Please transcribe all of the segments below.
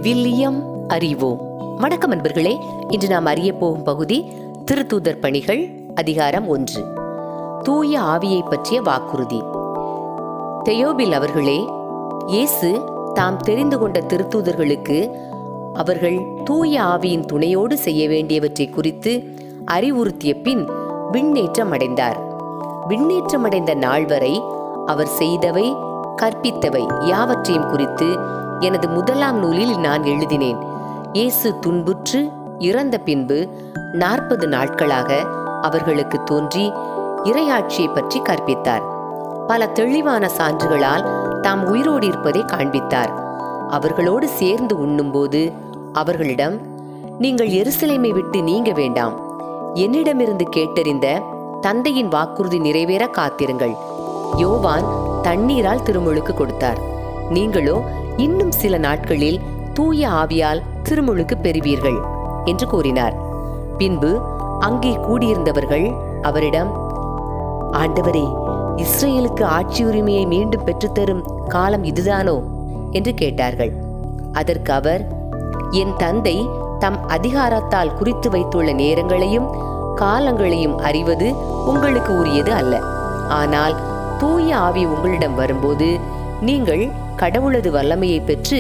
William அறிவோம். வணக்கம் அன்பர்களே, இன்று நாம் அறிய போகும் பகுதி திருத்தூதர் பணிகள், அதிகாரம் 1, தூய ஆவியை பற்றிய வாக்குறுதி. தெயோபில் அவர்களே, இயேசு தாம் தெரிந்து கொண்ட திருத்தூதர்களுக்கு அவர்கள் தூய ஆவியின் துணையோடு செய்ய வேண்டியவற்றை குறித்து அறிவுறுத்திய பின் விண்ணேற்றம் அடைந்தார். விண்ணேற்றமடைந்த நாள் வரை அவர் செய்தவை, கற்பித்தவை யாவற்றையும் குறித்து எனது முதலாம் நூலில் நான் எழுதினேன். இயேசு துன்புற்று இறந்த பின்பு 40 நாட்களாக அவர்களுக்கு தோன்றி இறையாட்சியை பற்றி கற்பித்தார். பல தெளிவான சான்றுகளால் தாம் உயிரோடு இருப்பதை காண்பித்தார். அவர்களோடு சேர்ந்து உண்ணும்போது அவர்களிடம், நீங்கள் எருசலேமை விட்டு நீங்க வேண்டாம், என்னிடமிருந்து கேட்டறிந்த தந்தையின் வாக்குறுதி நிறைவேற காத்திருங்கள். யோவான் தண்ணீரால் திருமுழுக்கு கொடுத்தார், நீங்களோ இன்னும் சில நாட்களில் தூய ஆவியால் திருமுழுக்கு பெறுவீர்கள் என்று கூறினார். பின்பு அங்கே கூடியிருந்தவர்கள் அவரிடம், ஆண்டவரே, இஸ்ரேலுக்கு ஆட்சி உரிமையை மீண்டும் பெற்றுத்தரும் காலம் இதுதானோ என்று கேட்டார்கள். அதற்கு அவர், என் தந்தை தம் அதிகாரத்தால் குறித்து வைத்துள்ள நேரங்களையும் காலங்களையும் அறிவது உங்களுக்கு உரியது அல்ல. ஆனால் தூய ஆவி உங்களிடம் வரும்போது நீங்கள் கடவுளது வல்லமையை பெற்று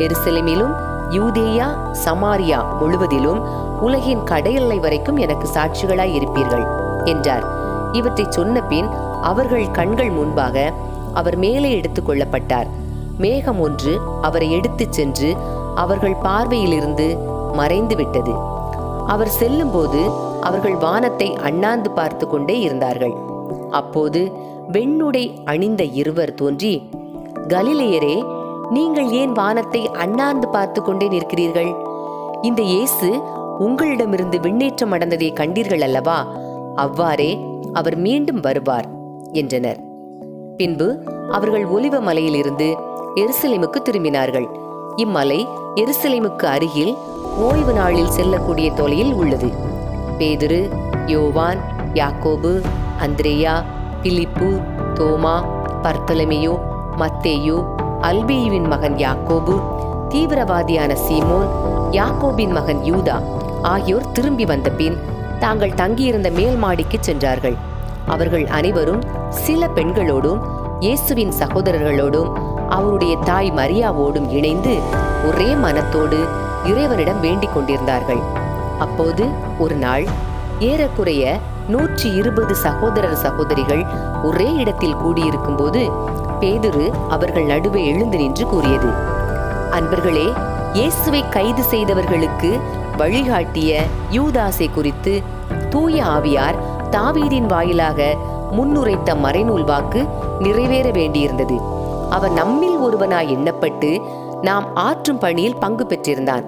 எருசலேமிலும் யூதேயா சமாரியா முழுவதிலும் உலகின் கடையெல்லை வரைக்கும் எனக்கு சாட்சிகளாய் இருப்பீர்கள் என்றார். இவற்றை சொன்ன பின் அவர்கள் கண்கள் முன்பாக அவர் மேலே எடுத்துக் கொள்ளப்பட்டார். மேகம் ஒன்று அவரை எடுத்துச் சென்று அவர்கள் பார்வையிலிருந்து மறைந்து விட்டது. அவர் செல்லும்போது அவர்கள் வானத்தை அண்ணாந்து பார்த்து கொண்டே இருந்தார்கள். அப்போது வெண்ணுடை அணிந்த இருவர் தோன்றி, கலிலேயரே, நீங்கள் ஏன் வானத்தை அண்ணாந்து பார்த்து கொண்டே நிற்கிறீர்கள்? இந்த இயேசு உங்களிடமிருந்து விண்ணேற்றம் அடைந்ததை கண்டீர்கள் அல்லவா? அவ்வாறே அவர் மீண்டும் வருவார் என்றனர். பின்பு அவர்கள் ஒலிவ மலையிலிருந்து எருசலேமுக்கு திரும்பினார்கள். இம்மலை எருசலேமுக்கு அருகில் ஓய்வு நாளில் செல்லக்கூடிய தொலையில் உள்ளது. பேதுரு, யோவான், யாக்கோபு, அந்திரேயா, பிலிப்பு, தோமா, பர்த்தலமேயு, மத்தேயு, அல்பேயுவின் மகன் யாக்கோபு, தீவிரவாதியான சீமோன், யாக்கோபின் மகன் யூதா ஆகியோர் திரும்பி வந்த பின் தாங்கள் தங்கியிருந்த மேல் மாடிக்கு சென்றார்கள். அவர்கள் அனைவரும் சில பெண்களோடும் இயேசுவின் சகோதரர்களோடும் அவருடைய தாய் மரியாவோடும் இணைந்து ஒரே மனத்தோடு இறைவனிடம் வேண்டிக் கொண்டிருந்தார்கள். அப்போது ஒரு நாள் ஏறக்குறைய 120 சகோதரர் சகோதரிகள் ஒரே இடத்தில் கூடியிருக்கும் போது பேதுரு அவர்கள் நடுவே எழுந்து நின்று கூறியது, அன்பர்களே, இயேசுவை கைது செய்தவர்களுக்கு வழிகாட்டிய யூதாசை குறித்து தூய ஆவியார் தாவீதின் வாயிலாக முன்னுரைத்த மறைநூல் வாக்கு நிறைவேற வேண்டியிருந்தது. அவன் நம்மில் ஒருவனாய் எண்ணப்பட்டு நாம் ஆற்றும் பணியில் பங்கு பெற்றிருந்தான்.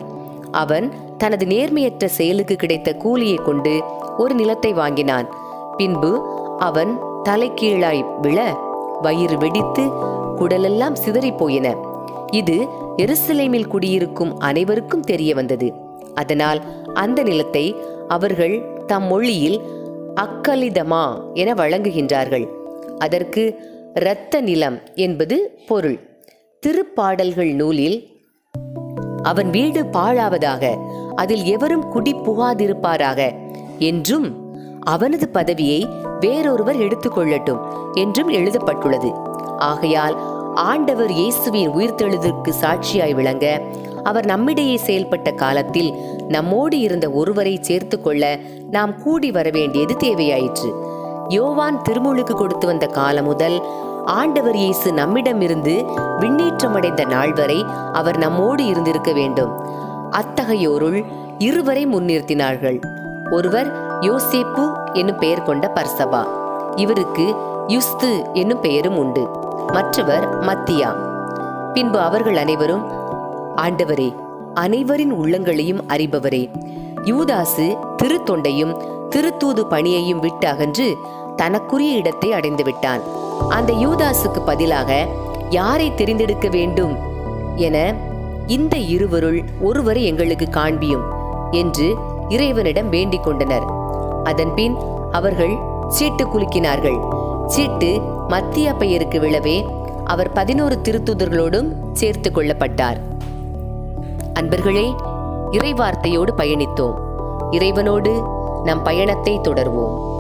அவன் தனது நேர்மையற்ற செயலுக்கு கிடைத்த கூலியை கொண்டு ஒரு நிலத்தை வாங்கினான். பின்பு அவன் தலைகீழாய் விழ வயிறு வெடித்து குடலெல்லாம் சிதறி போயின. இது எருசலேமில் குடியிருக்கும் அனைவருக்கும் தெரிய வந்தது. அதனால் அந்த நிலத்தை அவர்கள் தம் மொழியில் அக்கலிதமா என வழங்குகின்றார்கள். அதற்கு இரத்த நிலம் என்பது பொருள். திருப்பாடல்கள் நூலில், அவன் வீடு பாழாவதாக, அதில் எவரும் குடி புகாதிருப்பாராக என்றும் அவனது பதவியை வேறொருவர் எடுத்துக்கொள்ளட்டும் என்றும் எழுதப்பட்டுள்ளது. ஆகையால் ஆண்டவர் இயேசுவின் உயிர்த்தெழுதலுக்கு சாட்சியாய் விளங்க அவர் நம்மிடையே செயல்பட்ட காலத்தில் நம்மோடு இருந்த ஒருவரை சேர்த்து கொள்ள நாம் கூடி வர வேண்டியது தேவையாயிற்று. யோவான் திருமுழுக்கு கொடுத்து வந்த காலம் முதல் ஆண்டவர் இயேசு நம்மிடமிருந்து விண்ணேற்றமடைந்த நாள் வரை அவர் நம்மோடு இருந்திருக்க வேண்டும். அத்தகையோருள் இருவரை முன்னிறுத்தினார்கள். ஒருவர் யோசேப்பு என்னும் பெயர் கொண்ட பர்சபா, இவருக்கு யுஸ்து என்னும் பெயரும் உண்டு. மற்றவர் மத்தியா. பின்பு அவர்கள் அனைவரும், ஆண்டவரே, அனைவரின் உள்ளங்களையும் அறிபவரே, யூதாசு திருத்தொண்டையும் திருத்தூது பணியையும் விட்டு அகன்று தனக்குரிய இடத்தை அடைந்து விட்டான். அந்த யூதாசுக்கு பதிலாக யாரை தெரிந்தெடுக்க வேண்டும் என இந்த இருவருள் ஒருவரை எங்களுக்கு காண்பியும் என்று இறைவனிடம் வேண்டிக் கொண்டனர். அதன்பின் அவர்கள் சீட்டு குலுக்கினார்கள். சீட்டு மத்திய பெயருக்கு விழவே அவர் 11 திருத்தூதர்களோடும் சேர்த்து கொள்ளப்பட்டார். அன்பர்களே, இறைவார்த்தையோடு பயணித்தோம். இறைவனோடு நம் பயணத்தை தொடர்வோம்.